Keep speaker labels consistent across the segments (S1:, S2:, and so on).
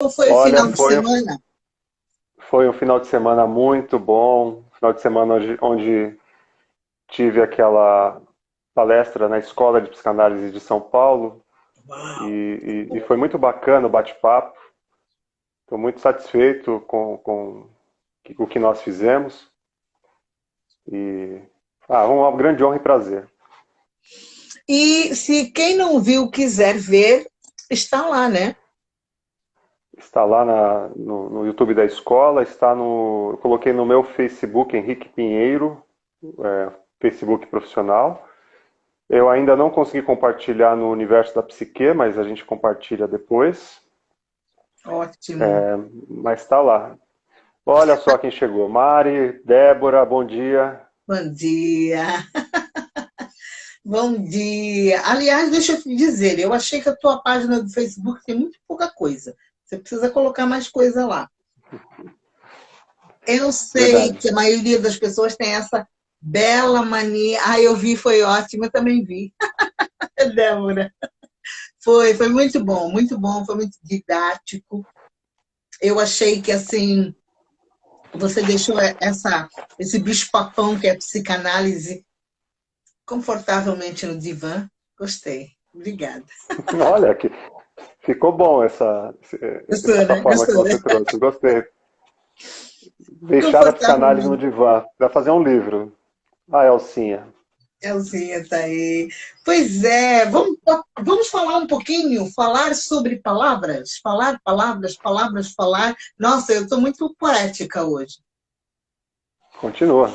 S1: Como foi o
S2: Olha,
S1: final de semana?
S2: foi um final de semana muito bom, final de semana onde tive aquela palestra na Escola de Psicanálise de São Paulo
S1: Uau!
S2: e foi muito bacana o bate-papo. Estou muito satisfeito com o que nós fizemos e uma grande honra e prazer.
S1: E se quem não viu quiser ver, está lá, né?
S2: Está lá no YouTube da escola, eu coloquei no meu Facebook Henrique Pinheiro, Facebook profissional. Eu ainda não consegui compartilhar no universo da psique, mas a gente compartilha depois.
S1: Ótimo.
S2: Mas está lá. Olha só quem chegou. Mari, Débora, bom dia.
S1: Bom dia. Bom dia. Aliás, deixa eu te dizer, eu achei que a tua página do Facebook tem muito pouca coisa. Você precisa colocar mais coisa lá. Eu sei
S2: Verdade.
S1: que a maioria das pessoas tem essa bela mania. Ah, eu vi, foi ótimo, eu também vi. Débora. Foi muito bom, foi muito didático. Eu achei que, assim, você deixou esse bicho-papão que é a psicanálise confortavelmente no divã. Gostei. Obrigada.
S2: Olha, que ficou bom
S1: Gostou,
S2: essa
S1: né?
S2: forma que
S1: Gostou, né?
S2: você trouxe. Gostei. Deixar a psicanálise no
S1: Confortavelmente.
S2: divã. Vai fazer um livro. Ah, Elcinha.
S1: Elzinha tá aí. Pois é, vamos falar um pouquinho, falar sobre palavras, falar palavras, palavras, falar. Nossa, eu estou muito poética hoje.
S2: Continua.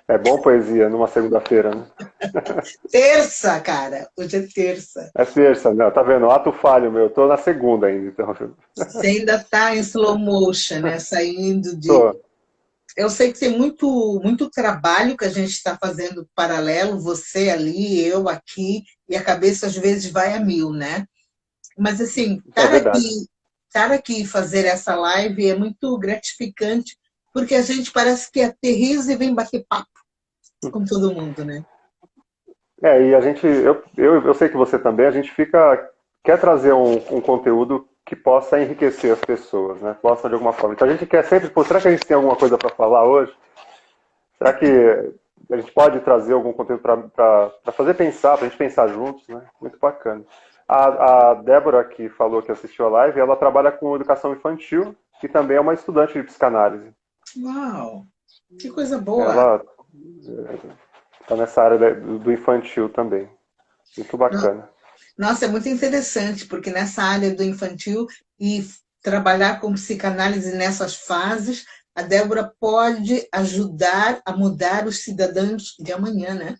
S2: É bom poesia numa segunda-feira, né?
S1: Terça, cara, hoje é terça.
S2: É terça, né? Tá vendo? Ato falho, meu. Eu tô na segunda ainda, então.
S1: Você ainda está em slow motion, né? Saindo de.
S2: Tô.
S1: Eu sei que tem muito trabalho que a gente está fazendo paralelo, você ali, eu aqui, e a cabeça às vezes vai a mil, né? Mas assim,
S2: É verdade.
S1: estar aqui e fazer essa live é muito gratificante, porque a gente parece que aterriza e vem bater papo com todo mundo, né?
S2: E a gente, eu sei que você também, a gente quer trazer um conteúdo que possa enriquecer as pessoas, né? Possa de alguma forma. Então a gente quer sempre, pô, será que a gente tem alguma coisa para falar hoje? Será que a gente pode trazer algum conteúdo para fazer pensar, para a gente pensar juntos, né? Muito bacana. A Débora, que falou que assistiu a live, ela trabalha com educação infantil e também é uma estudante de psicanálise.
S1: Uau, que coisa boa!
S2: Ela está nessa área do infantil também. Muito bacana.
S1: Nossa, é muito interessante, porque nessa área do infantil e trabalhar com psicanálise nessas fases, a Débora pode ajudar a mudar os cidadãos de amanhã, né?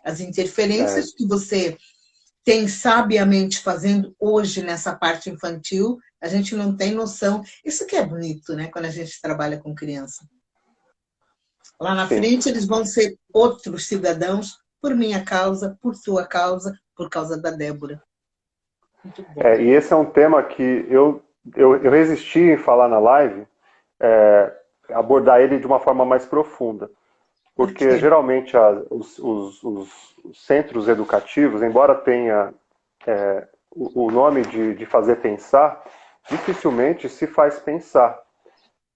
S1: As
S2: É,
S1: interferências que você tem sabiamente fazendo hoje nessa parte infantil, a gente não tem noção. Isso que é bonito, né? Quando a gente trabalha com criança. Lá na
S2: sim.
S1: frente, eles vão ser outros cidadãos por minha causa, por sua causa, por causa da Débora. Muito bom.
S2: E esse é um tema que eu resisti em falar na live, é, abordar ele de uma forma mais profunda.
S1: Por
S2: Porque
S1: quê?
S2: geralmente os centros educativos, embora tenha o nome de fazer pensar, dificilmente se faz pensar.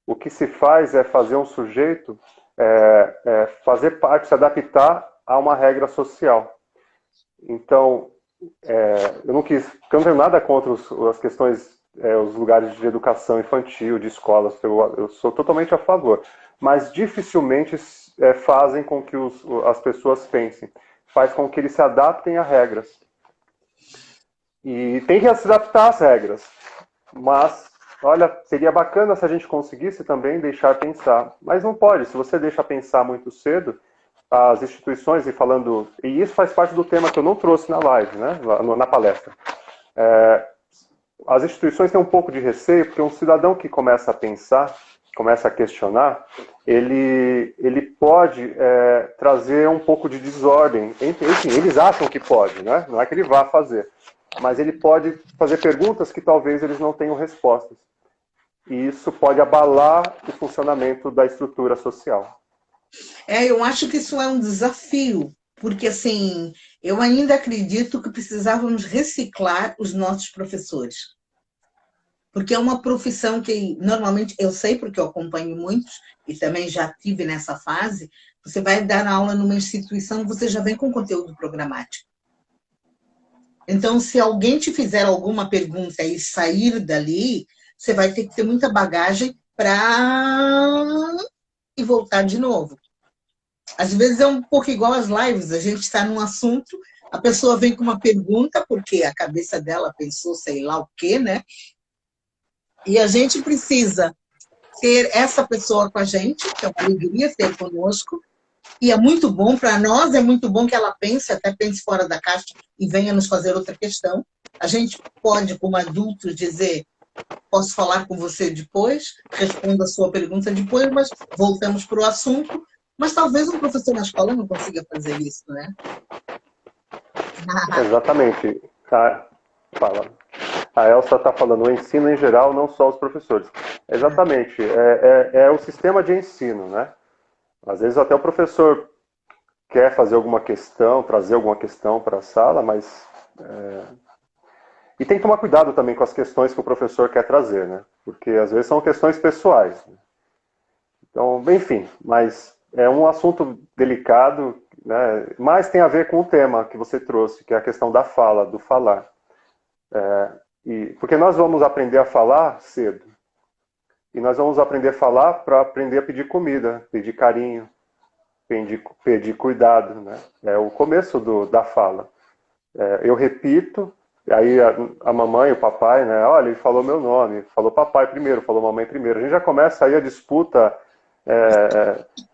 S2: O que se faz é fazer um sujeito fazer parte, se adaptar a uma regra social. Então, eu não quis, porque eu não tenho nada contra as questões, os lugares de educação infantil, de escolas, eu sou totalmente a favor, mas dificilmente fazem com que as pessoas pensem, faz com que eles se adaptem a regras. E tem que se adaptar às regras, mas, olha, seria bacana se a gente conseguisse também deixar pensar, mas não pode, se você deixa pensar muito cedo, as instituições, e isso faz parte do tema que eu não trouxe na live, né, na palestra. As instituições têm um pouco de receio, porque um cidadão que começa a pensar, começa a questionar, ele pode trazer um pouco de desordem. Enfim, eles acham que pode, né? Não é que ele vá fazer. Mas ele pode fazer perguntas que talvez eles não tenham respostas. E isso pode abalar o funcionamento da estrutura social.
S1: Eu acho que isso é um desafio, porque assim, eu ainda acredito que precisávamos reciclar os nossos professores. porque é uma profissão que, normalmente, eu sei porque eu acompanho muitos, e também já tive nessa fase, você vai dar aula numa instituição, você já vem com conteúdo programático. Então, se alguém te fizer alguma pergunta e sair dali, você vai ter que ter muita bagagem para e voltar de novo. Às vezes é um pouco igual às lives, a gente está num assunto, a pessoa vem com uma pergunta, porque a cabeça dela pensou sei lá o quê, né? E a gente precisa ter essa pessoa com a gente, que é uma alegria ter conosco, e é muito bom para nós, é muito bom que ela pense, até pense fora da caixa e venha nos fazer outra questão. A gente pode, como adultos, dizer, posso falar com você depois, respondo a sua pergunta depois, mas voltamos para o assunto. Mas talvez um professor na escola não consiga fazer isso, né?
S2: Exatamente. Fala. A Elsa está falando, o ensino em geral, não só os professores. Exatamente. É o sistema de ensino, né? Às vezes até o professor quer fazer alguma questão, trazer alguma questão para a sala, mas... E tem que tomar cuidado também com as questões que o professor quer trazer, né? Porque às vezes são questões pessoais. Né? Então, enfim, mas é um assunto delicado, né? Mas tem a ver com o tema que você trouxe, que é a questão da fala, do falar. Porque nós vamos aprender a falar cedo. E nós vamos aprender a falar para aprender a pedir comida, pedir carinho, pedir cuidado. Né? É o começo da fala. Eu repito, aí a mamãe, o papai, né? Olha, ele falou meu nome, falou papai primeiro, falou mamãe primeiro. A gente já começa aí a disputa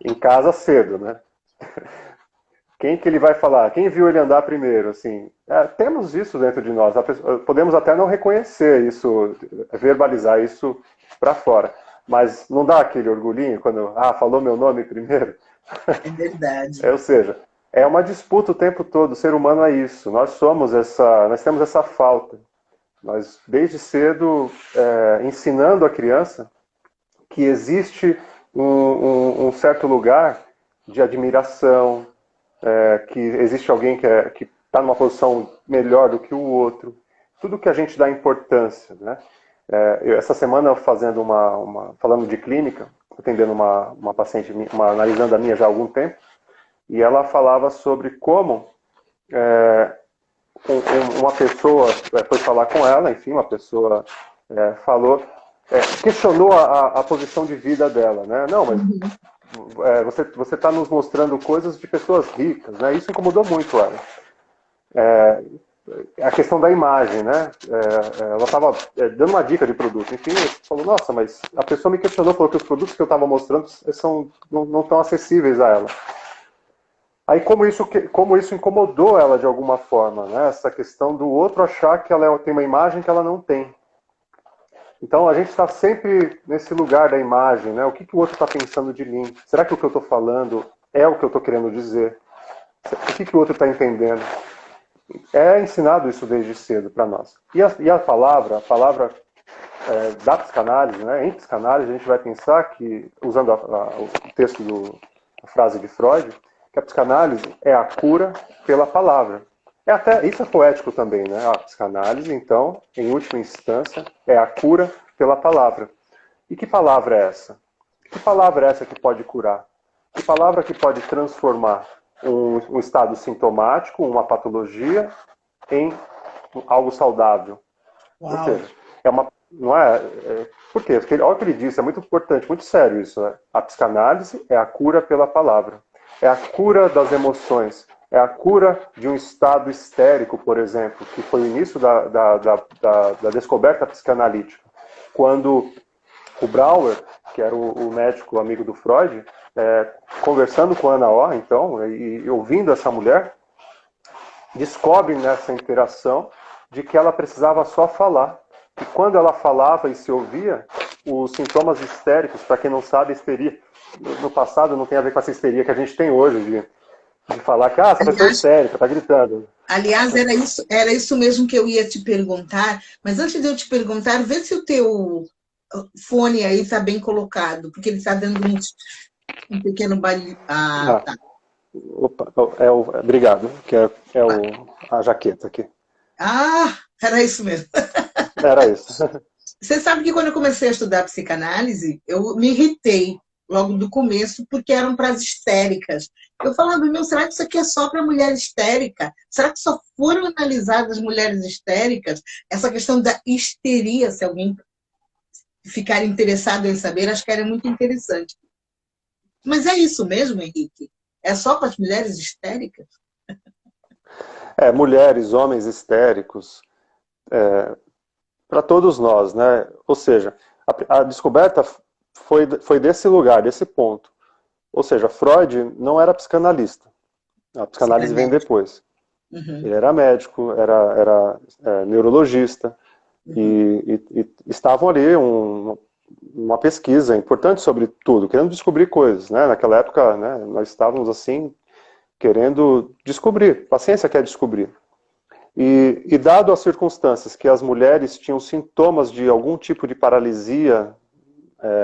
S2: em casa cedo, né? Quem que ele vai falar? Quem viu ele andar primeiro? Assim, temos isso dentro de nós. Podemos até não reconhecer isso, verbalizar isso para fora. Mas não dá aquele orgulhinho quando, falou meu nome primeiro?
S1: É verdade.
S2: Ou seja, é uma disputa o tempo todo. O ser humano é isso. Nós temos essa falta. Nós, desde cedo, ensinando a criança que existe um certo lugar de admiração, que existe alguém que está numa posição melhor do que o outro. Tudo que a gente dá importância, né? Essa semana, falando de clínica, atendendo uma paciente, uma analisando a minha já há algum tempo, e ela falava sobre como uma pessoa foi falar com ela, enfim, uma pessoa questionou a posição de vida dela, né? Não, mas você está nos mostrando coisas de pessoas ricas, né? Isso incomodou muito ela. A questão da imagem, né? Ela estava dando uma dica de produto, enfim, falou, nossa, mas a pessoa me questionou, falou que os produtos que eu estava mostrando não estão acessíveis a ela. Aí como isso incomodou ela de alguma forma, né? Essa questão do outro achar que ela tem uma imagem que ela não tem. Então a gente está sempre nesse lugar da imagem, né? O que o outro está pensando de mim? Será que o que eu estou falando é o que eu estou querendo dizer? O que o outro está entendendo? É ensinado isso desde cedo para nós. E a palavra da psicanálise, né? Em psicanálise a gente vai pensar que, usando o texto a frase de Freud, que a psicanálise é a cura pela palavra. Isso é poético também, né? A psicanálise, então, em última instância, é a cura pela palavra. E que palavra é essa? Que palavra é essa que pode curar? Que palavra que pode transformar um estado sintomático, uma patologia, em algo saudável?
S1: Uau.
S2: Ou seja, não é? Por quê? Porque olha o que ele disse, é muito importante, muito sério isso. Né? A psicanálise é a cura pela palavra. É a cura das emoções. É a cura de um estado histérico, por exemplo, que foi o início da descoberta psicanalítica. Quando o Brauer, que era o médico amigo do Freud, conversando com Ana O, então, e ouvindo essa mulher, descobre nessa interação de que ela precisava só falar. E quando ela falava e se ouvia, os sintomas histéricos, para quem não sabe, histeria, no passado não tem a ver com essa histeria que a gente tem hoje, de falar que essa pessoa é histérica, está gritando.
S1: Aliás, era isso mesmo que eu ia te perguntar, mas antes de eu te perguntar, vê se o teu fone aí está bem colocado, porque ele está dando um pequeno barulho. Tá.
S2: Opa, obrigado, que a jaqueta aqui.
S1: Era isso mesmo.
S2: Era isso.
S1: Você sabe que quando eu comecei a estudar psicanálise, eu me irritei logo do começo, porque eram para as histéricas. Eu falava, meu, será que isso aqui é só para mulher histérica? Será que só foram analisadas mulheres histéricas? Essa questão da histeria, se alguém ficar interessado em saber, acho que era muito interessante. Mas é isso mesmo, Henrique? É só para as mulheres histéricas?
S2: Mulheres, homens histéricos, para todos nós, né? Ou seja, a descoberta foi desse lugar, desse ponto. Ou seja, Freud não era psicanalista. A psicanálise vem depois.
S1: Uhum.
S2: Ele era médico, era neurologista, e estavam ali uma pesquisa importante sobre tudo, querendo descobrir coisas, né? Naquela época, né, nós estávamos assim, querendo descobrir, a ciência quer descobrir. E dado as circunstâncias que as mulheres tinham sintomas de algum tipo de paralisia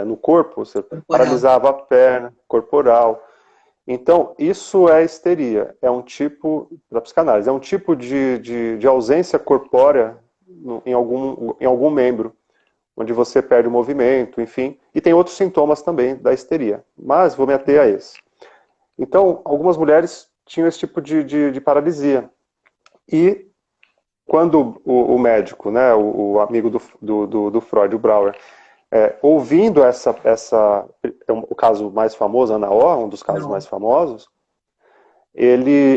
S2: no corpo, você paralisava a perna, corporal. Então, isso é histeria, é um tipo, da psicanálise, é um tipo de ausência corpórea em algum membro, onde você perde o movimento, enfim, e tem outros sintomas também da histeria, mas vou me ater a esse. Então, algumas mulheres tinham esse tipo de paralisia, e quando o médico, né, o amigo do Freud, o Brauer, ouvindo o caso mais famoso, Ana O, um dos casos mais famosos,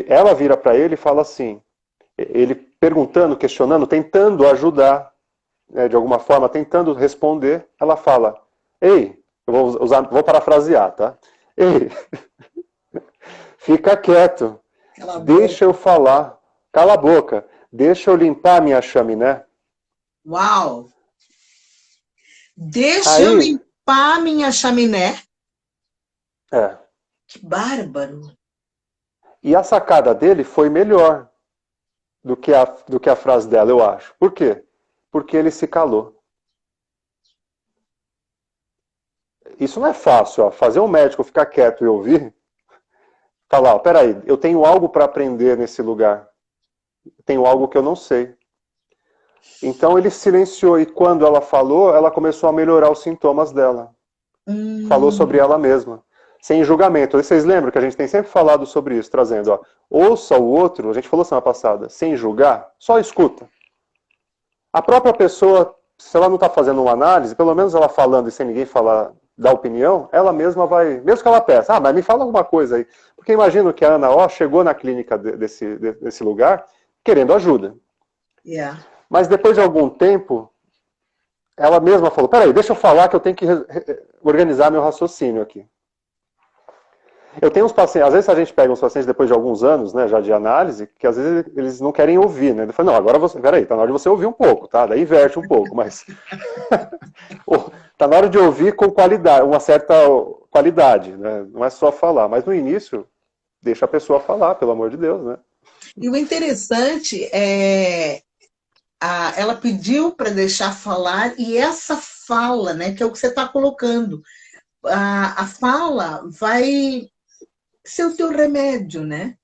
S2: ela vira para ele e fala assim, ele perguntando, questionando, tentando ajudar, de alguma forma, tentando responder, ela fala, ei, vou parafrasear, tá? Ei, fica quieto, deixa eu falar, cala a boca, deixa eu limpar minha chaminé.
S1: Uau! Deixa eu limpar minha chaminé? Que bárbaro!
S2: E a sacada dele foi melhor do que a frase dela, eu acho. Por quê? Porque ele se calou. Isso não é fácil, ó. Fazer um médico ficar quieto e ouvir, falar, peraí, eu tenho algo para aprender nesse lugar. Tenho algo que eu não sei. Então ele silenciou e quando ela falou, ela começou a melhorar os sintomas dela. Falou sobre ela mesma. Sem julgamento. Vocês lembram que a gente tem sempre falado sobre isso, trazendo, ó, ouça o outro, a gente falou semana passada, sem julgar, só escuta. A própria pessoa, se ela não está fazendo uma análise, pelo menos ela falando e sem ninguém falar, dar opinião, ela mesma vai, mesmo que ela peça, mas me fala alguma coisa aí. Porque imagino que a Ana O chegou na clínica desse lugar querendo ajuda.
S1: Yeah.
S2: Mas depois de algum tempo, ela mesma falou, peraí, deixa eu falar que eu tenho que organizar meu raciocínio aqui. Eu tenho uns pacientes, às vezes a gente pega uns pacientes depois de alguns anos, né, já de análise, que às vezes eles não querem ouvir, né? Ele fala, não, agora você, peraí, tá na hora de você ouvir um pouco, tá? Daí inverte um pouco, mas tá na hora de ouvir com qualidade, uma certa qualidade, né? Não é só falar, mas no início, deixa a pessoa falar, pelo amor de Deus, né?
S1: E o interessante é ela pediu para deixar falar e essa fala, né, que é o que você está colocando, a fala vai ser o teu remédio, né?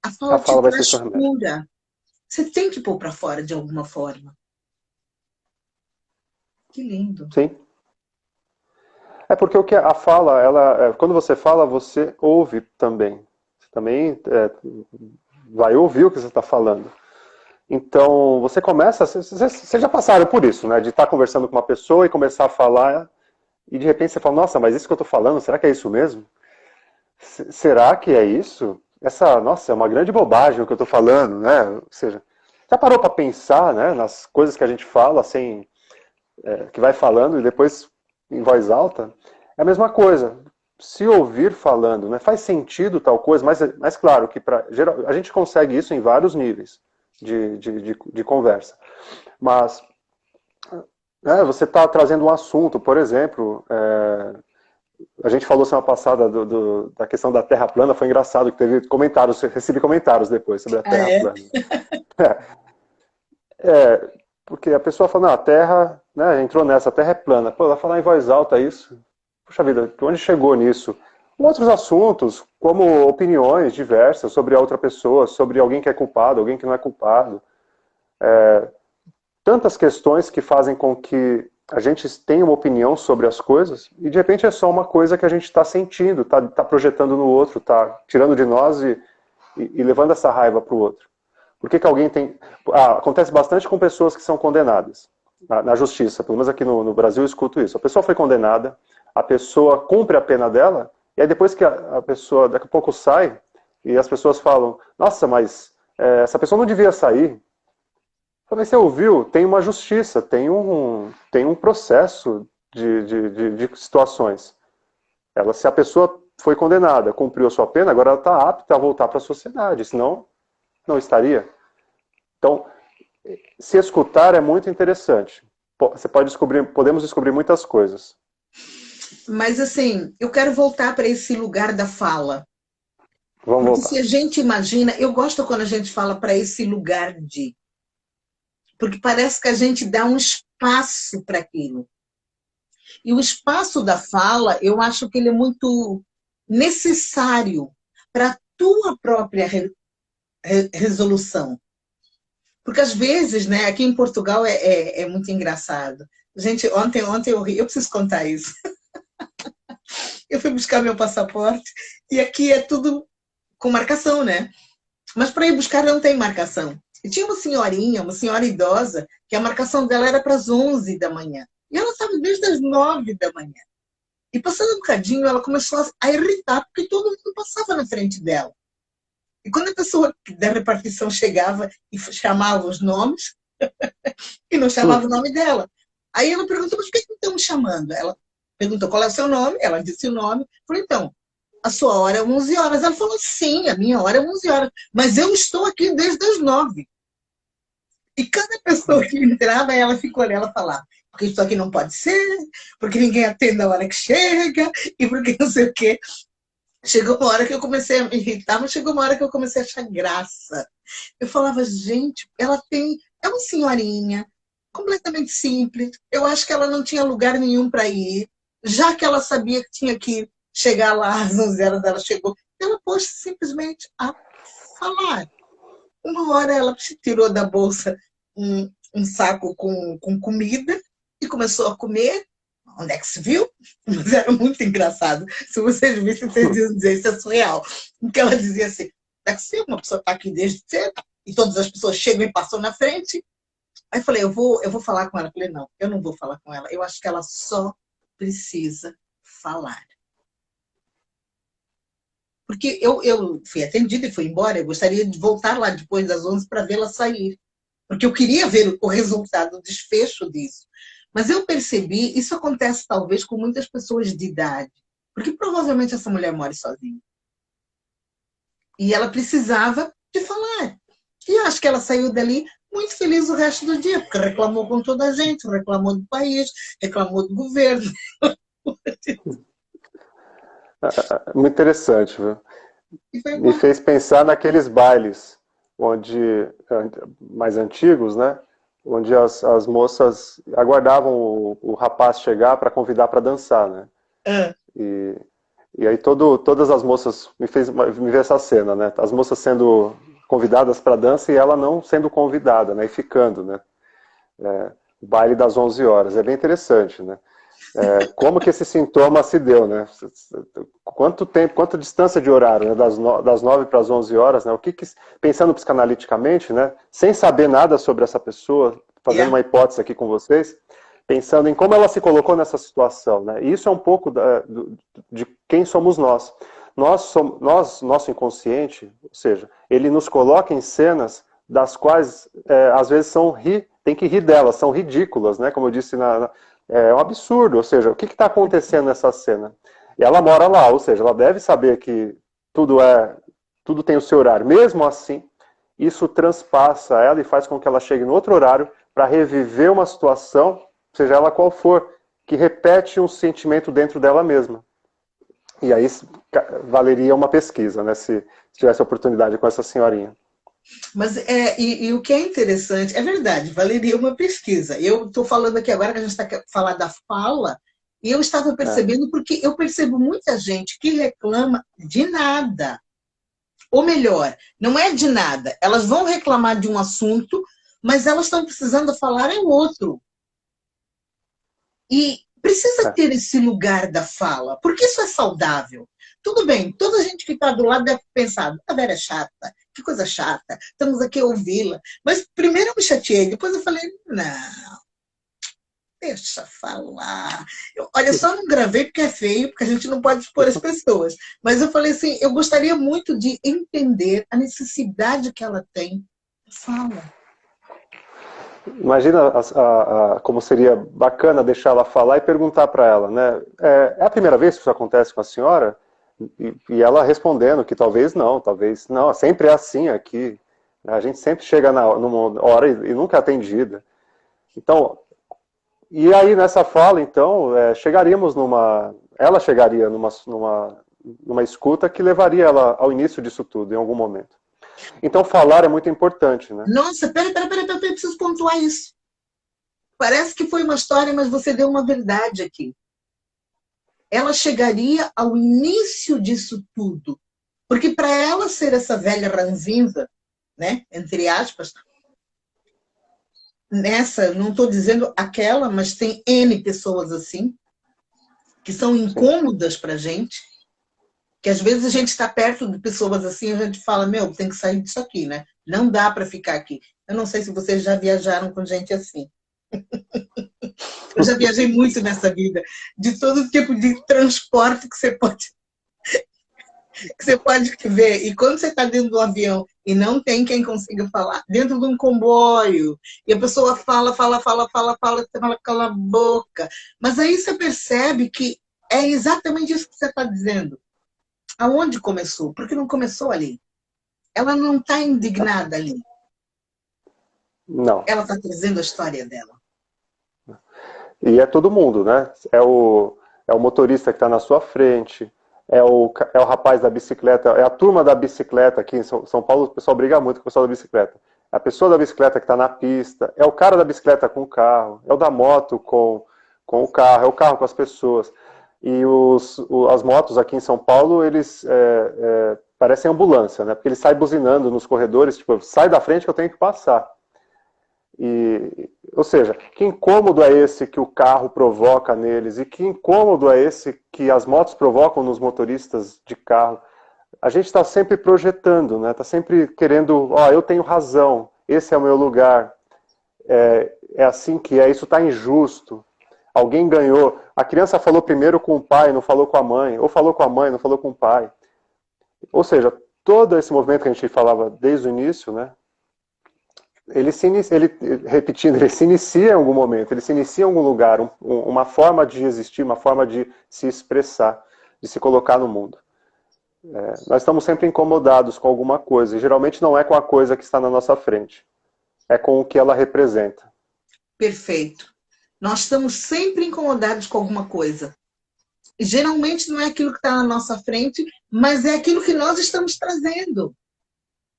S1: A fala te traz cura. Você tem que pôr para fora de alguma forma. Que lindo.
S2: Sim. É porque o que a fala, quando você fala, você ouve também. Você também vai ouvir o que você está falando. Então, você começa, vocês já passaram por isso, né? De estar conversando com uma pessoa e começar a falar e de repente você fala, nossa, mas isso que eu estou falando, será que é isso mesmo? Será que é isso? Nossa, é uma grande bobagem o que eu estou falando, né? Ou seja, já parou para pensar, né, nas coisas que a gente fala, assim, que vai falando e depois em voz alta? É a mesma coisa. Se ouvir falando, né, faz sentido tal coisa, mas claro que a gente consegue isso em vários níveis de conversa. Mas você está trazendo um assunto, por exemplo, a gente falou semana passada da questão da Terra plana, foi engraçado que teve comentários, recebi comentários depois sobre a Terra plana. Porque a pessoa fala, não, a Terra, né, entrou nessa, a Terra é plana. Pô, ela falar em voz alta isso, puxa vida, onde chegou nisso? Outros assuntos, como opiniões diversas sobre a outra pessoa, sobre alguém que é culpado, alguém que não é culpado. tantas questões que fazem com que a gente tenha uma opinião sobre as coisas e de repente é só uma coisa que a gente está sentindo, está projetando no outro, está tirando de nós e levando essa raiva para o outro. Por que alguém tem... acontece bastante com pessoas que são condenadas na justiça, pelo menos aqui no Brasil eu escuto isso. A pessoa foi condenada, a pessoa cumpre a pena dela, e aí depois que a pessoa daqui a pouco sai, e as pessoas falam, nossa, mas essa pessoa não devia sair. Mas você ouviu? Tem uma justiça, tem um processo de situações. Se a pessoa foi condenada, cumpriu a sua pena, agora ela está apta a voltar para a sociedade, senão não estaria. Então, se escutar é muito interessante. Podemos descobrir muitas coisas.
S1: Mas assim, eu quero voltar para esse lugar da fala.
S2: Vamos
S1: Porque
S2: voltar.
S1: se a gente imagina, eu gosto quando a gente fala para esse lugar de... Porque parece que a gente dá um espaço para aquilo. E o espaço da fala, eu acho que ele é muito necessário para a tua própria resolução. Porque às vezes, né, aqui em Portugal é muito engraçado. Gente, ontem eu ri, eu preciso contar isso. Eu fui buscar meu passaporte e aqui é tudo com marcação, né? Mas para ir buscar não tem marcação. E tinha uma senhorinha, uma senhora idosa, que a marcação dela era para as 11 da manhã. E ela estava desde as 9 da manhã. E passando um bocadinho, ela começou a irritar, porque todo mundo passava na frente dela. E quando a pessoa da repartição chegava e chamava os nomes, e não chamava o nome dela. Aí ela perguntou, mas por que estão me chamando? Ela perguntou qual é o seu nome, ela disse o nome. Falei, então, a sua hora é 11 horas. Ela falou, sim, a minha hora é 11 horas, mas eu estou aqui desde as 9. E cada pessoa que entrava, ela ficou ali, ela falava, porque isso aqui não pode ser, porque ninguém atende a hora que chega, e porque não sei o quê. Chegou uma hora que eu comecei a me irritar, mas chegou uma hora que eu comecei a achar graça. Eu falava, gente, é uma senhorinha, completamente simples. Eu acho que ela não tinha lugar nenhum para ir, já que ela sabia que tinha que chegar lá às 11 horas, ela chegou. Ela pôs simplesmente a falar. Uma hora ela tirou da bolsa um saco com comida e começou a comer. Onde é que se viu? Mas era muito engraçado. Se vocês vissem, vocês iam dizer, isso é surreal. Porque ela dizia assim, onde é que se viu? Uma pessoa está aqui desde cedo, e todas as pessoas chegam e passam na frente. Aí eu falei, eu vou falar com ela. Eu falei, não, eu não vou falar com ela. Eu acho que ela só precisa falar. Porque eu fui atendida e fui embora. Eu gostaria de voltar lá depois das 11 para vê-la sair. Porque eu queria ver o resultado, o desfecho disso. Mas eu percebi, isso acontece talvez com muitas pessoas de idade. Porque provavelmente essa mulher mora sozinha. E ela precisava de falar. E eu acho que ela saiu dali muito feliz o resto do dia, porque reclamou com toda a gente, reclamou do país, reclamou do governo.
S2: Muito interessante, viu? Me
S1: Bom.
S2: fez pensar naqueles bailes mais antigos, né? Onde as moças aguardavam o rapaz chegar para convidar para dançar, né? E aí todas as moças me ver essa cena, né? As moças sendo convidadas para dança e ela não sendo convidada, né? E ficando, né? O baile das 11 horas. É bem interessante, né? Como que esse sintoma se deu, né? Quanto tempo, quanta distância de horário, né? Das 9 para as 11 horas, né? Pensando psicanaliticamente, né? Sem saber nada sobre essa pessoa, fazendo uma hipótese aqui com vocês, pensando em como ela se colocou nessa situação, né? E isso é um pouco de quem somos nós. Nosso inconsciente, ou seja, ele nos coloca em cenas das quais, às vezes, tem que rir delas, são ridículas, né? Como eu disse é um absurdo, ou seja, o que está acontecendo nessa cena? E ela mora lá, ou seja, ela deve saber que tudo tem o seu horário. Mesmo assim, isso transpassa ela e faz com que ela chegue no outro horário para reviver uma situação, seja ela qual for, que repete um sentimento dentro dela mesma. E aí valeria uma pesquisa, né, se tivesse oportunidade com essa senhorinha.
S1: Mas e o que é interessante, é verdade, valeria uma pesquisa. Eu estou falando aqui agora que a gente está falando da fala, e eu estava percebendo, porque eu percebo muita gente que reclama de nada. Ou melhor, não é de nada. Elas vão reclamar de um assunto mas elas estão precisando falar é o outro. E precisa ter esse lugar da fala, porque isso é saudável. Tudo bem, toda a gente que está do lado deve pensar, a Vera é chata, que coisa chata, estamos aqui a ouvi-la. Mas primeiro eu me chateei, depois eu falei, não, deixa falar. Olha, eu só não gravei porque é feio, porque a gente não pode expor as pessoas. Mas eu falei assim, eu gostaria muito de entender a necessidade que ela tem. Fala.
S2: Imagina como seria bacana deixar ela falar e perguntar para ela, né? É a primeira vez que isso acontece com a senhora? E ela respondendo que talvez não, sempre é assim aqui. A gente sempre chega numa hora e nunca é atendida. Então, e aí nessa fala, então, ela chegaria numa escuta que levaria ela ao início disso tudo, em algum momento. Então, falar é muito importante, né?
S1: Nossa, peraí, preciso pontuar isso. Parece que foi uma história, mas você deu uma verdade aqui. Ela chegaria ao início disso tudo. Porque para ela ser essa velha ranzinza, né, entre aspas, nessa, não estou dizendo aquela, mas tem N pessoas assim, que são incômodas para a gente, que às vezes a gente está perto de pessoas assim e a gente fala, meu, tem que sair disso aqui, né? Não dá para ficar aqui. Eu não sei se vocês já viajaram com gente assim. Eu já viajei muito nessa vida, de todo tipo de transporte que você pode ver. E quando você está dentro do avião e não tem quem consiga falar, dentro de um comboio, e a pessoa fala, você fala, cala a boca. Mas aí você percebe que é exatamente isso que você está dizendo. Aonde começou? Porque não começou ali. Ela não está indignada ali.
S2: Não.
S1: Ela está trazendo a história dela.
S2: E é todo mundo, né? É o motorista que está na sua frente, é o rapaz da bicicleta, é a turma da bicicleta aqui em São Paulo, o pessoal briga muito com o pessoal da bicicleta. É a pessoa da bicicleta que está na pista, é o cara da bicicleta com o carro, é o da moto com o carro, é o carro com as pessoas. E as motos aqui em São Paulo, eles parecem ambulância, né? Porque eles saem buzinando nos corredores, tipo, sai da frente que eu tenho que passar. Ou seja, que incômodo é esse que o carro provoca neles e que incômodo é esse que as motos provocam nos motoristas de carro. A gente está sempre projetando, né? Está sempre querendo, eu tenho razão, esse é o meu lugar, é assim que é, isso está injusto, alguém ganhou, a criança falou primeiro com o pai, não falou com a mãe, ou falou com a mãe, não falou com o pai. Ou seja, todo esse movimento que a gente falava desde o início, né? Ele se inicia em algum momento, ele se inicia em algum lugar, uma forma de existir, uma forma de se expressar, de se colocar no mundo. Nós estamos sempre incomodados com alguma coisa, e geralmente não é com a coisa que está na nossa frente, é com o que ela representa.
S1: Perfeito. Nós estamos sempre incomodados com alguma coisa. Geralmente não é aquilo que está na nossa frente, mas é aquilo que nós estamos trazendo.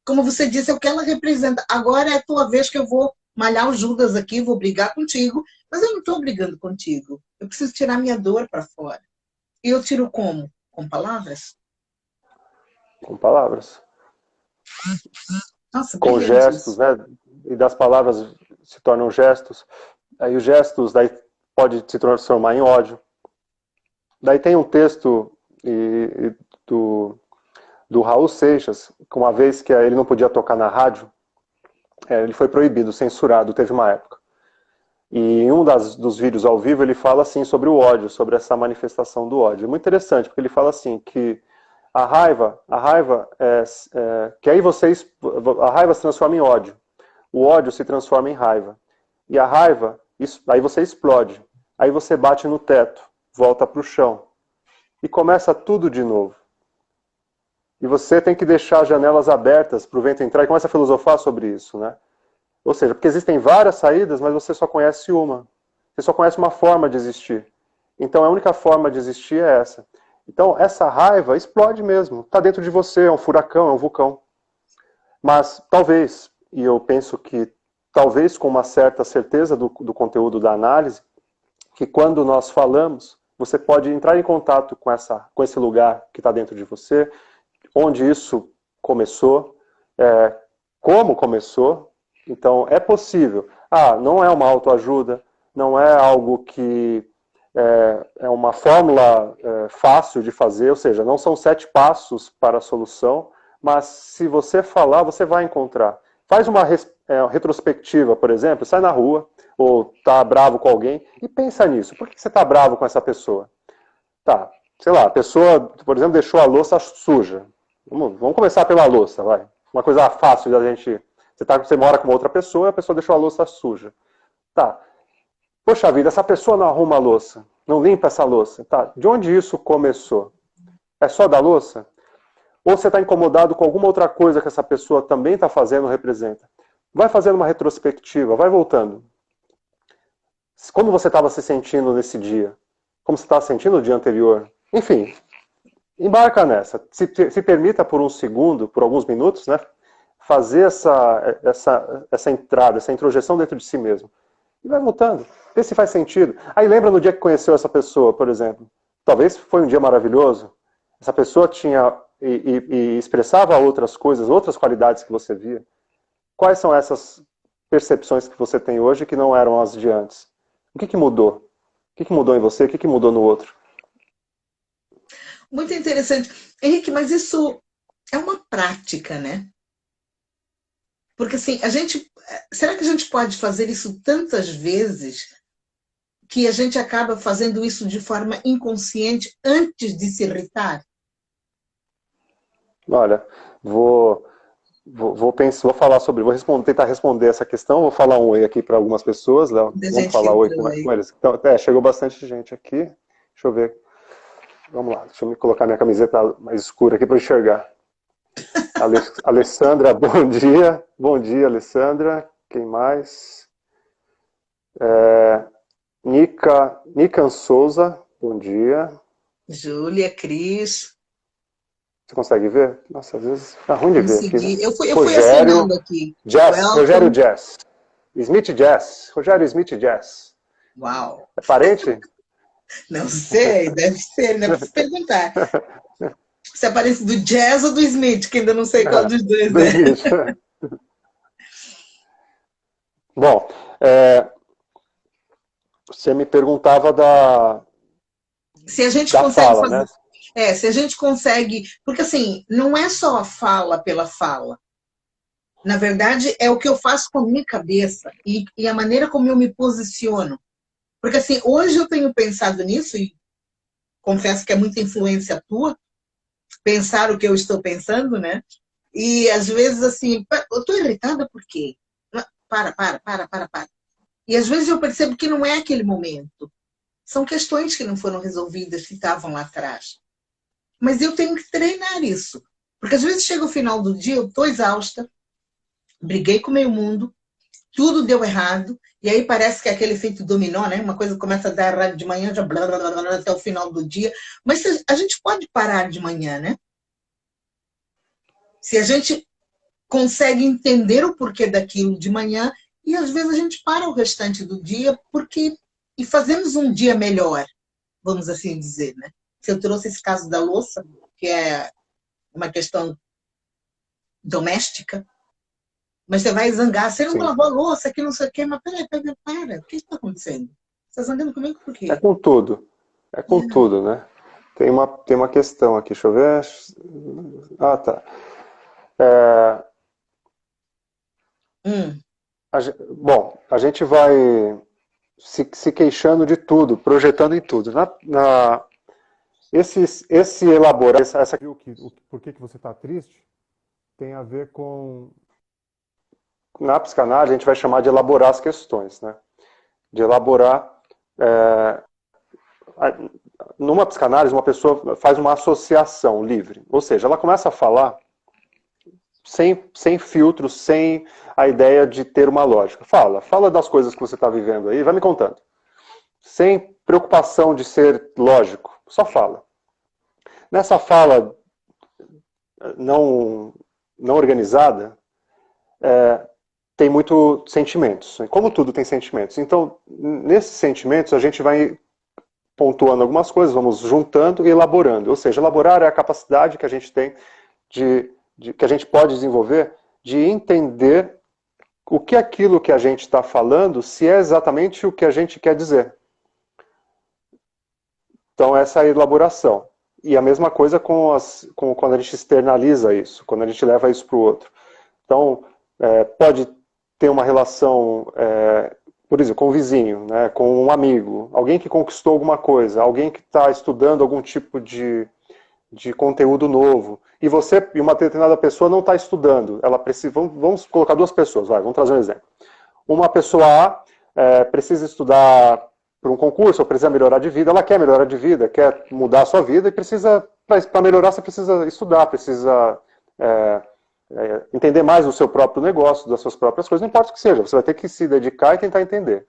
S1: Como você disse, é o que ela representa. Agora é a tua vez que eu vou malhar o Judas aqui, vou brigar contigo, mas eu não estou brigando contigo. Eu preciso tirar minha dor para fora. E eu tiro como? Com palavras?
S2: Com palavras.
S1: Nossa,
S2: com gestos,
S1: isso.
S2: né? E das palavras se tornam gestos. Aí os gestos daí pode se transformar em ódio. Daí tem um texto do Raul Seixas, que uma vez que ele não podia tocar na rádio, ele foi proibido, censurado, teve uma época. E em um dos vídeos ao vivo ele fala assim sobre o ódio, sobre essa manifestação do ódio. É muito interessante, porque ele fala assim que a raiva que aí a raiva se transforma em ódio. O ódio se transforma em raiva. E a raiva, aí você explode. Aí você bate no teto, volta para o chão. E começa tudo de novo. E você tem que deixar as janelas abertas para o vento entrar e começa a filosofar sobre isso, né? Ou seja, porque existem várias saídas, mas você só conhece uma. Você só conhece uma forma de existir. Então a única forma de existir é essa. Então essa raiva explode mesmo. Está dentro de você, é um furacão, é um vulcão. Mas talvez, e eu penso que talvez com uma certa certeza do conteúdo da análise, que quando nós falamos, você pode entrar em contato com esse lugar que está dentro de você, onde isso começou, como começou, Então, é possível. Não é uma autoajuda, não é algo que é uma fórmula fácil de fazer, ou seja, não são 7 passos para a solução, mas se você falar, você vai encontrar. Faz uma retrospectiva, por exemplo, sai na rua, ou está bravo com alguém, e pensa nisso. Por que você está bravo com essa pessoa? Tá, sei lá, a pessoa, por exemplo, deixou a louça suja. Vamos começar pela louça, vai. Uma coisa fácil da gente... Você mora com uma outra pessoa e a pessoa deixou a louça suja. Tá. Poxa vida, essa pessoa não arruma a louça, não limpa essa louça. Tá. De onde isso começou? É só da louça? Ou você está incomodado com alguma outra coisa que essa pessoa também está fazendo ou representa? Vai fazendo uma retrospectiva, vai voltando. Como você estava se sentindo nesse dia? Como você estava se sentindo no dia anterior? Enfim, embarca nessa. Se permita por um segundo, por alguns minutos, né, fazer essa entrada, essa introjeção dentro de si mesmo. E vai voltando. Vê se faz sentido. Aí lembra no dia que conheceu essa pessoa, por exemplo. Talvez foi um dia maravilhoso. Essa pessoa tinha e expressava outras coisas, outras qualidades que você via. Quais são essas percepções que você tem hoje que não eram as de antes? O que mudou? O que mudou em você? O que mudou no outro?
S1: Muito interessante. Henrique, mas isso é uma prática, né? Porque assim, será que a gente pode fazer isso tantas vezes que a gente acaba fazendo isso de forma inconsciente antes de se irritar?
S2: Olha, vou falar sobre, tentar responder essa questão, vou falar um oi aqui para algumas pessoas, Léo, vamos falar oi com eles. Então, chegou bastante gente aqui, deixa eu ver, vamos lá, deixa eu me colocar minha camiseta mais escura aqui para enxergar. Alessandra, bom dia, Alessandra, quem mais? Nica Souza, bom dia.
S1: Júlia, Cris.
S2: Você consegue ver? Nossa, às vezes tá ruim de ver aqui, né?
S1: Eu fui assinando aqui.
S2: Rogério Jazz. Smith Jazz. Rogério Smith Jazz.
S1: Uau.
S2: É parente?
S1: Não sei, deve ser, ainda preciso perguntar. Se é parente do Jazz ou do Smith, que ainda não sei qual dos dois é.
S2: Bom, você me perguntava
S1: se a gente consegue
S2: fala,
S1: fazer...
S2: né?
S1: Se a gente consegue... Porque, assim, não é só a fala pela fala. Na verdade, é o que eu faço com a minha cabeça e a maneira como eu me posiciono. Porque, assim, hoje eu tenho pensado nisso e confesso que é muita influência tua, pensar o que eu estou pensando, né? E, às vezes, assim, eu estou irritada por quê? Para. E, às vezes, eu percebo que não é aquele momento. São questões que não foram resolvidas, que estavam lá atrás. Mas eu tenho que treinar isso. Porque às vezes chega o final do dia, eu estou exausta, briguei com o meio mundo, tudo deu errado, e aí parece que é aquele efeito dominó, né? Uma coisa começa a dar errado de manhã, já blá, blá, blá, blá, até o final do dia. Mas a gente pode parar de manhã, né? Se a gente consegue entender o porquê daquilo de manhã, e às vezes a gente para o restante do dia e fazemos um dia melhor, vamos assim dizer, né? Se eu trouxe esse caso da louça, que é uma questão doméstica, mas você vai zangar, você não lavou a louça, que não sei o quê, mas peraí, para, o que está acontecendo? Você está zangando comigo por quê?
S2: É com tudo, né? Tem uma questão aqui, deixa eu ver. Tá. Bom, a gente vai se queixando de tudo, projetando em tudo. Esse elaborar, por que você está triste, tem a ver com... Na psicanálise, a gente vai chamar de elaborar as questões, né? De elaborar... Numa psicanálise, uma pessoa faz uma associação livre. Ou seja, ela começa a falar sem filtro, sem a ideia de ter uma lógica. Fala das coisas que você está vivendo aí, vai me contando. Sem preocupação de ser lógico, só fala. Nessa fala não organizada, tem muito sentimentos. Como tudo tem sentimentos. Então, nesses sentimentos, a gente vai pontuando algumas coisas, vamos juntando e elaborando. Ou seja, elaborar é a capacidade que a gente tem que a gente pode desenvolver de entender o que aquilo que a gente está falando, se é exatamente o que a gente quer dizer. Então, essa é a elaboração. E a mesma coisa com quando a gente externaliza isso, quando a gente leva isso para o outro. Então, pode ter uma relação, por exemplo, com o vizinho, né, com um amigo, alguém que conquistou alguma coisa, alguém que está estudando algum tipo de conteúdo novo, e você e uma determinada pessoa não está estudando. Ela precisa, vamos colocar duas pessoas, vamos trazer um exemplo. Uma pessoa A precisa estudar para um concurso, ou precisa melhorar de vida, ela quer melhorar de vida, quer mudar a sua vida, e precisa, para melhorar, você precisa estudar, precisa entender mais do seu próprio negócio, das suas próprias coisas, não importa o que seja, você vai ter que se dedicar e tentar entender.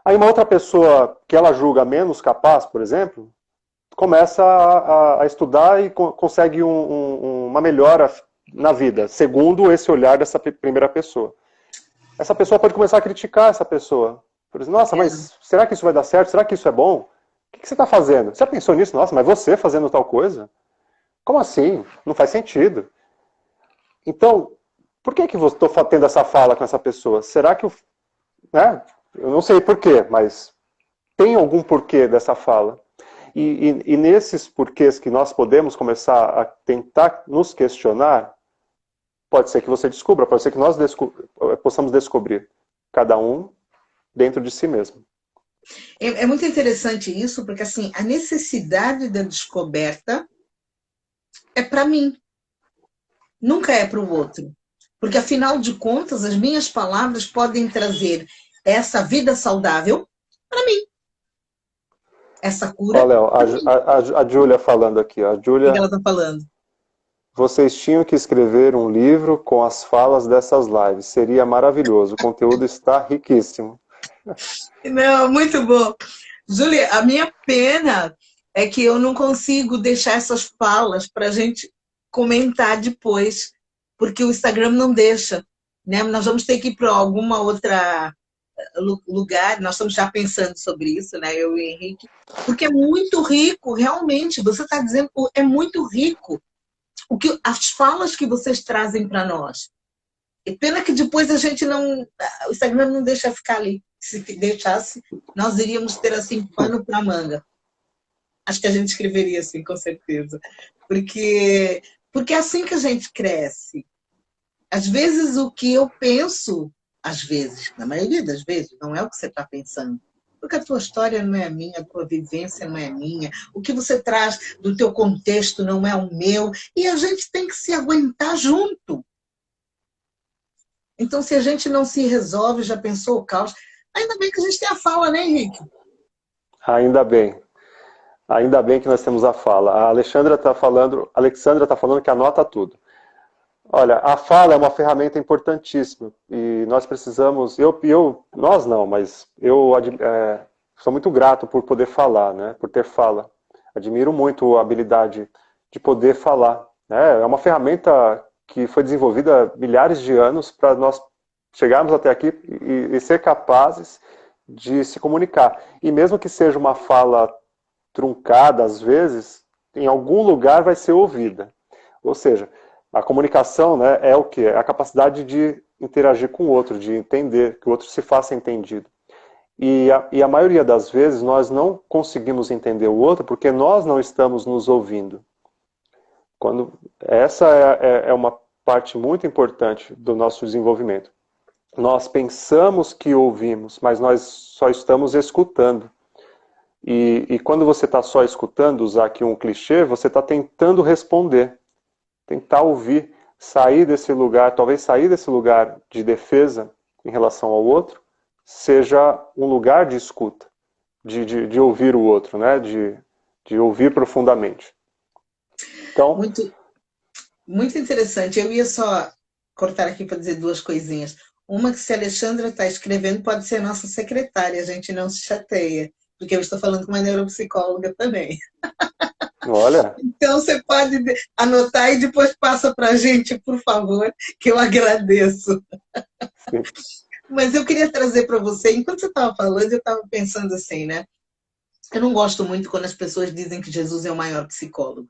S2: Aí uma outra pessoa que ela julga menos capaz, por exemplo, começa a estudar e consegue uma melhora na vida, segundo esse olhar dessa primeira pessoa. Essa pessoa pode começar a criticar essa pessoa. Por exemplo, nossa, mas será que isso vai dar certo? Será que isso é bom? O que você está fazendo? Você já pensou nisso? Nossa, mas você fazendo tal coisa? Como assim? Não faz sentido. Então, por que eu estou tendo essa fala com essa pessoa? Será que eu não sei porquê, mas tem algum porquê dessa fala? E nesses porquês que nós podemos começar a tentar nos questionar, pode ser que você descubra, pode ser que nós possamos descobrir, cada um dentro de si mesmo.
S1: É muito interessante isso, porque assim, a necessidade da descoberta é para mim, nunca é para o outro. Porque, afinal de contas, as minhas palavras podem trazer essa vida saudável para mim. Essa cura.
S2: Olha, a Júlia falando aqui. A
S1: O
S2: Júlia,
S1: que ela está falando?
S2: Vocês tinham que escrever um livro com as falas dessas lives. Seria maravilhoso. O conteúdo está riquíssimo.
S1: Não, muito bom. Júlia, a minha pena é que eu não consigo deixar essas falas para a gente comentar depois, porque o Instagram não deixa. Né? Nós vamos ter que ir para alguma outra lugar, nós estamos já pensando sobre isso, né, eu e o Henrique, porque é muito rico, realmente, você está dizendo, é muito rico as falas que vocês trazem para nós. E pena que depois a gente não, o Instagram não deixa ficar ali. Se deixasse, nós iríamos ter assim pano para manga. Acho que a gente escreveria assim, com certeza. Porque é assim que a gente cresce. Às vezes o que eu penso, às vezes, na maioria das vezes, não é o que você está pensando. Porque a tua história não é a minha, a tua vivência não é a minha, o que você traz do teu contexto não é o meu, e a gente tem que se aguentar junto. Então, se a gente não se resolve, já pensou o caos, ainda bem que a gente tem a fala, né, Henrique?
S2: Ainda bem. Ainda bem que nós temos a fala. A Alexandra está falando que anota tudo. Olha, a fala é uma ferramenta importantíssima e nós precisamos, nós não, mas eu sou muito grato por poder falar, né, por ter fala. Admiro muito a habilidade de poder falar. Né? É uma ferramenta que foi desenvolvida há milhares de anos para nós chegarmos até aqui e ser capazes de se comunicar. E mesmo que seja uma fala truncada, às vezes, em algum lugar vai ser ouvida. Ou seja, a comunicação, né, é o quê? É a capacidade de interagir com o outro, de entender, que o outro se faça entendido. E a maioria das vezes nós não conseguimos entender o outro porque nós não estamos nos ouvindo. Essa é uma parte muito importante do nosso desenvolvimento. Nós pensamos que ouvimos, mas nós só estamos escutando. E quando você está só escutando, usar aqui um clichê, você está tentando responder. Tentar ouvir, sair desse lugar, talvez sair desse lugar de defesa em relação ao outro, seja um lugar de escuta, de ouvir o outro, né? de ouvir profundamente. Então,
S1: muito interessante. Eu ia só cortar aqui para dizer duas coisinhas. Uma que se a Alexandra está escrevendo pode ser nossa secretária, a gente não se chateia, porque eu estou falando com uma neuropsicóloga também.
S2: Olha.
S1: Então você pode anotar e depois passa para a gente, por favor, que eu agradeço.
S2: Sim.
S1: Mas eu queria trazer para você, enquanto você estava falando, eu estava pensando assim, né? Eu não gosto muito quando as pessoas dizem que Jesus é o maior psicólogo.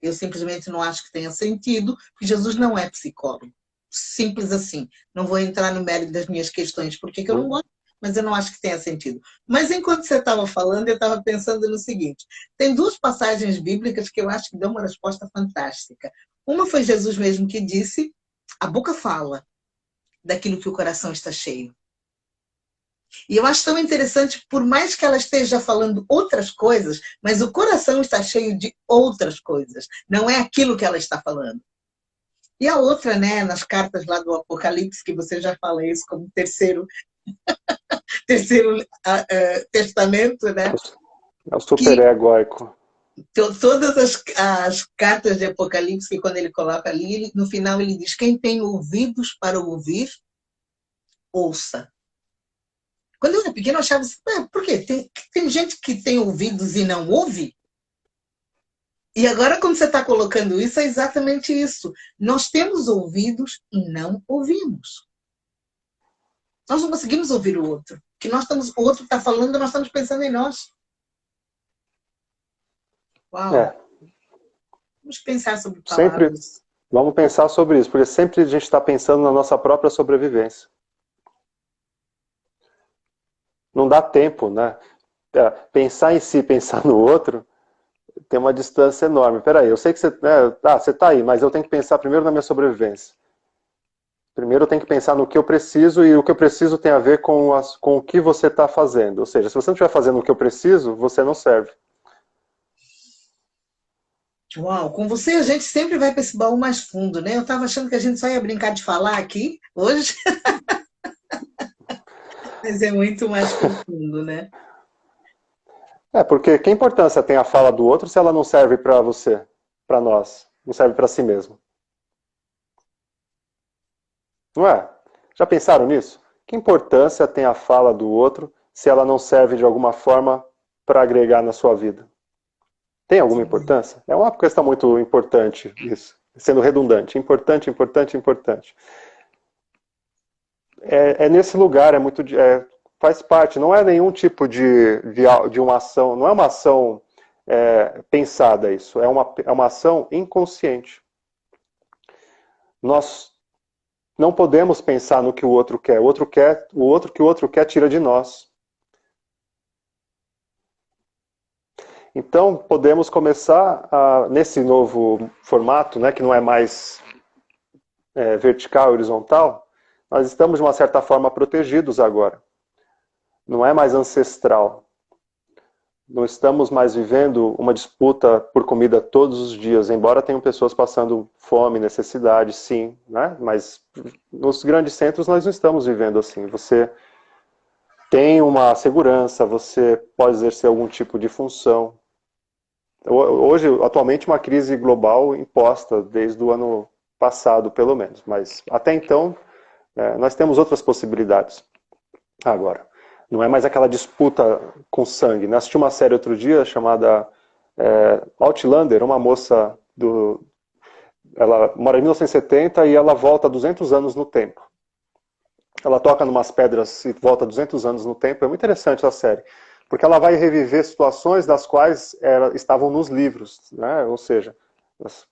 S1: Eu simplesmente não acho que tenha sentido, porque Jesus não é psicólogo. simples assim. Não vou entrar no mérito das minhas questões, porque eu não gosto, mas eu não acho que tenha sentido. Mas enquanto você estava falando, eu estava pensando no seguinte: tem duas passagens bíblicas que eu acho que dão uma resposta fantástica. Uma foi Jesus mesmo que disse: a boca fala daquilo que o coração está cheio. E eu acho tão interessante, por mais que ela esteja falando outras coisas, mas o coração está cheio de outras coisas. Não é aquilo que ela está falando. E a outra, né, nas cartas lá do Apocalipse, que você já fala isso como terceiro testamento, né?
S2: É o super-egóico.
S1: Todas as cartas de Apocalipse, que quando ele coloca ali, no final ele diz: quem tem ouvidos para ouvir, ouça. Quando eu era pequena, eu achava assim: por quê? Tem gente que tem ouvidos e não ouve? E agora, quando você está colocando isso, é exatamente isso. Nós temos ouvidos e não ouvimos. Nós não conseguimos ouvir o outro. O outro está falando, nós estamos pensando em nós. Uau! Vamos pensar sobre palavras.
S2: Vamos pensar sobre isso, porque sempre a gente está pensando na nossa própria sobrevivência. Não dá tempo, né? Pensar em si, pensar no outro, tem uma distância enorme. Peraí, eu sei que você está aí, mas eu tenho que pensar primeiro na minha sobrevivência. Primeiro eu tenho que pensar no que eu preciso, e o que eu preciso tem a ver com o que você está fazendo. Ou seja, se você não estiver fazendo o que eu preciso, você não serve.
S1: Uau, com você a gente sempre vai para esse baú mais fundo, né? Eu estava achando que a gente só ia brincar de falar aqui hoje. Mas é muito mais profundo, né?
S2: Porque que importância tem a fala do outro se ela não serve para você, para nós, não serve para si mesmo? Não é? Já pensaram nisso? Que importância tem a fala do outro se ela não serve de alguma forma para agregar na sua vida? Tem alguma importância? É uma questão muito importante isso, sendo redundante. Importante, importante, importante. Nesse lugar, faz parte, não é nenhum tipo de uma ação, não é uma ação pensada isso, é uma ação inconsciente. Nós não podemos pensar no que o outro quer, o que o outro quer tira de nós. Então, podemos começar nesse novo formato, né, que não é mais vertical, horizontal, nós estamos, de uma certa forma, protegidos agora. Não é mais ancestral. Não estamos mais vivendo uma disputa por comida todos os dias, embora tenham pessoas passando fome, necessidade, sim, né? Mas nos grandes centros nós não estamos vivendo assim. Você tem uma segurança, você pode exercer algum tipo de função. Hoje, atualmente, uma crise global imposta desde o ano passado, pelo menos. Mas até então, nós temos outras possibilidades. Agora, não é mais aquela disputa com sangue. Eu assisti uma série outro dia chamada Outlander, uma moça ela mora em 1970 e ela volta 200 anos no tempo. Ela toca numas pedras e volta 200 anos no tempo. É muito interessante a série, porque ela vai reviver situações das quais estavam nos livros, né? Ou seja, as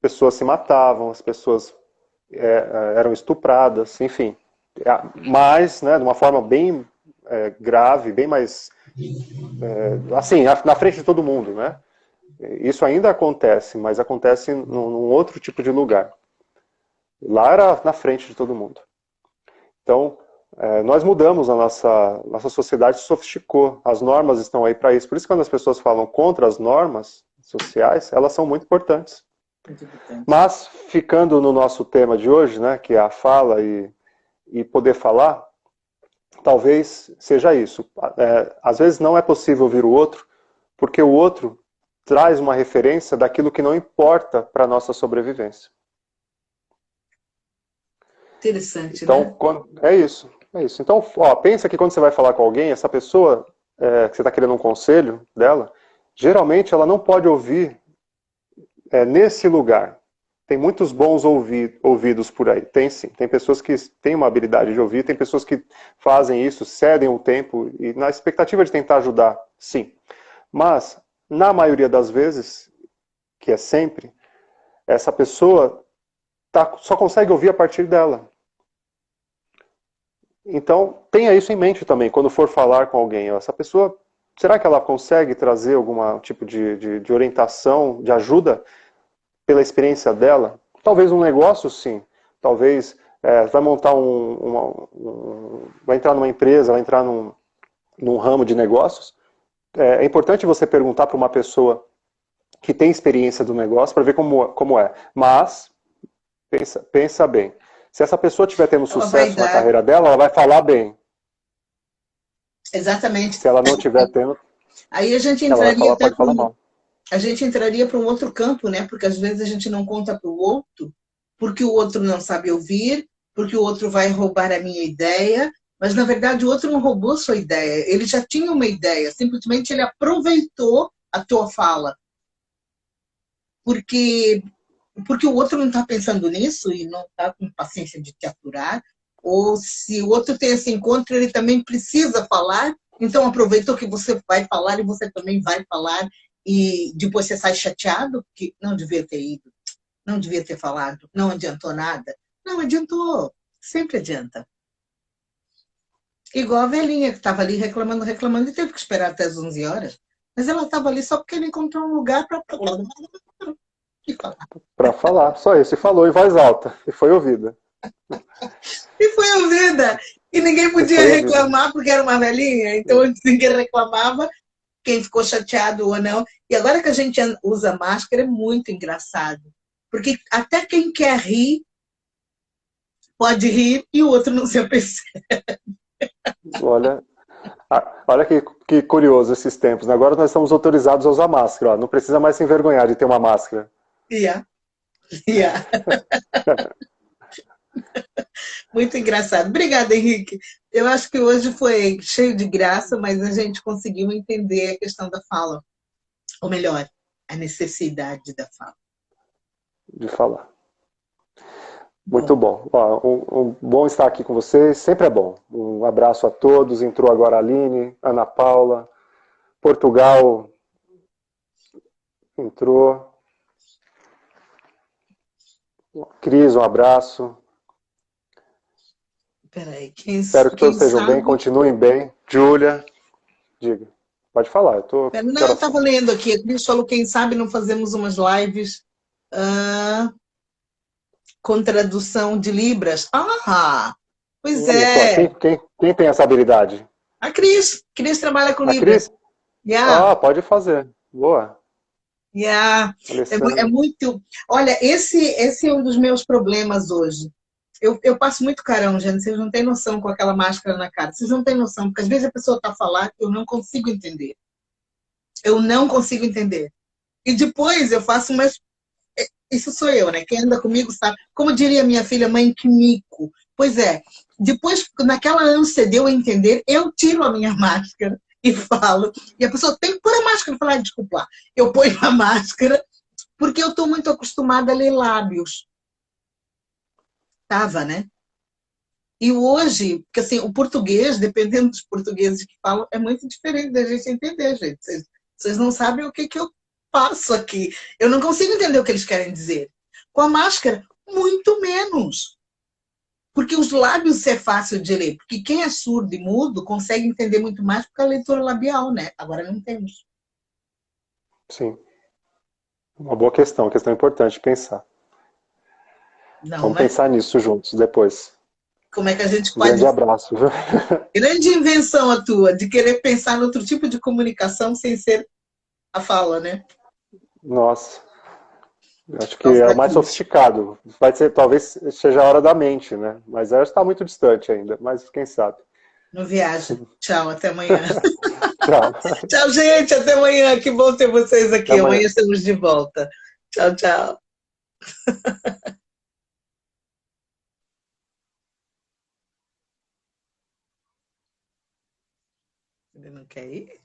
S2: pessoas se matavam, as pessoas eram estupradas, enfim. Mas, né, de uma forma bem grave, bem mais assim, na frente de todo mundo, né? Isso ainda acontece, mas acontece num outro tipo de lugar. Lá era na frente de todo mundo. Então, nós mudamos, a nossa sociedade se sofisticou, as normas estão aí para isso. Por isso, quando as pessoas falam contra as normas sociais, elas são muito importantes. Mas, ficando no nosso tema de hoje, né, que é a fala e poder falar, talvez seja isso. Às vezes não é possível ouvir o outro, porque o outro traz uma referência daquilo que não importa para a nossa sobrevivência.
S1: Interessante,
S2: então,
S1: né?
S2: É isso. Então, pensa que quando você vai falar com alguém, essa pessoa que você está querendo um conselho dela, geralmente ela não pode ouvir nesse lugar. Tem muitos bons ouvidos por aí. Tem sim. Tem pessoas que têm uma habilidade de ouvir, tem pessoas que fazem isso, cedem o tempo, e na expectativa de tentar ajudar, sim. Mas, na maioria das vezes, que é sempre, essa pessoa só consegue ouvir a partir dela. Então, tenha isso em mente também, quando for falar com alguém. Essa pessoa, será que ela consegue trazer algum tipo de orientação, de ajuda, pela experiência dela? Talvez um negócio, sim. Talvez vai montar vai entrar numa empresa, vai entrar num ramo de negócios. É importante você perguntar para uma pessoa que tem experiência do negócio para ver como é. Mas, pensa bem. Se essa pessoa estiver tendo
S1: Ela vai
S2: sucesso na
S1: dar,
S2: carreira dela, ela vai falar bem.
S1: exatamente.
S2: Se ela não estiver tendo,
S1: Aí a gente
S2: ela vai
S1: entraria
S2: falar,
S1: até
S2: pode
S1: para
S2: falar mal.
S1: a gente entraria para um outro campo, né? Porque às vezes a gente não conta para o outro, porque o outro não sabe ouvir, porque o outro vai roubar a minha ideia, mas na verdade o outro não roubou sua ideia, ele já tinha uma ideia, simplesmente ele aproveitou a tua fala, porque o outro não está pensando nisso e não está com paciência de te aturar, ou se o outro tem esse encontro, ele também precisa falar, então aproveitou que você vai falar e você também vai falar, e depois você sai chateado, que não devia ter ido, não devia ter falado, não adiantou nada. Não adiantou, sempre adianta. Igual a velhinha que estava ali reclamando, reclamando, e teve que esperar até as 11 horas. Mas ela estava ali só porque ela encontrou um lugar para falar.
S2: Para falar, só isso. E falou em voz alta, e foi ouvida.
S1: E foi ouvida. E ninguém
S2: E
S1: podia
S2: foi ouvida.
S1: reclamar porque era uma velhinha. Então ninguém reclamava, quem ficou chateado ou não. E agora que a gente usa máscara é muito engraçado. Porque até quem quer rir pode rir e o outro não se apercebe.
S2: Olha, olha que curioso esses tempos, né? Agora nós estamos autorizados a usar máscara. Ó. Não precisa mais se envergonhar de ter uma máscara.
S1: Yeah. Yeah. Muito engraçado. Obrigada, Henrique. Eu acho que hoje foi cheio de graça, mas a gente conseguiu entender a questão da fala. Ou melhor, a necessidade da fala.
S2: De falar. Muito
S1: Bom,
S2: bom. Ó, bom estar aqui com vocês, sempre é bom. Um abraço a todos. Entrou agora a Aline, Ana Paula, Portugal entrou. Cris, um abraço.
S1: peraí.
S2: Espero que
S1: Quem
S2: todos estejam bem,
S1: sabe.
S2: continuem bem. Júlia, diga. Pode falar,
S1: Não,
S2: quero
S1: eu estava
S2: ação.
S1: lendo aqui. A Cris falou: quem sabe não fazemos umas lives com tradução de Libras. Ah, pois
S2: Olha só,
S1: é.
S2: quem tem essa habilidade?
S1: A Cris. Cris trabalha com
S2: A
S1: Libras.
S2: Cris?
S1: Yeah.
S2: Ah, pode fazer. Boa.
S1: Yeah. É
S2: Alessandra.
S1: muito. Olha, esse é um dos meus problemas hoje. Eu passo muito carão, gente. Vocês não têm noção com aquela máscara na cara. Vocês não têm noção, porque às vezes a pessoa está a falar que eu não consigo entender. Eu não consigo entender. E depois eu faço umas. Isso sou eu, né? Quem anda comigo sabe. Como diria minha filha, mãe, que mico. Pois é. Depois, naquela ânsia de eu entender, eu tiro a minha máscara e falo. E a pessoa tem que pôr a máscara e falar: desculpa lá. Eu ponho a máscara porque eu estou muito acostumada a ler lábios. Tava, né? E hoje, porque assim, o português, dependendo dos portugueses que falam, é muito diferente da gente entender, gente. Vocês não sabem o que eu passo aqui. Eu não consigo entender o que eles querem dizer. Com a máscara, muito menos. Porque os lábios é fácil de ler. Porque quem é surdo e mudo consegue entender muito mais porque a leitura labial, né? Agora não temos.
S2: Sim. Uma boa questão importante pensar.
S1: Não,
S2: Vamos
S1: mas
S2: pensar nisso juntos depois.
S1: como é que a gente
S2: Um
S1: pode.
S2: grande abraço. Viu?
S1: Grande invenção a tua, de querer pensar em outro tipo de comunicação sem ser a fala, né?
S2: Nossa, acho que é
S1: Nossa,
S2: o mais
S1: Cris.
S2: sofisticado. Vai ser, talvez seja a hora da mente, né? Mas ela está muito distante ainda, mas quem sabe.
S1: Não viaja. Tchau, até amanhã.
S2: Tchau.
S1: Tchau, gente, até amanhã. Que bom ter vocês
S2: Até
S1: aqui.
S2: amanhã.
S1: Amanhã estamos de volta. Tchau, tchau. Ele não quer ir?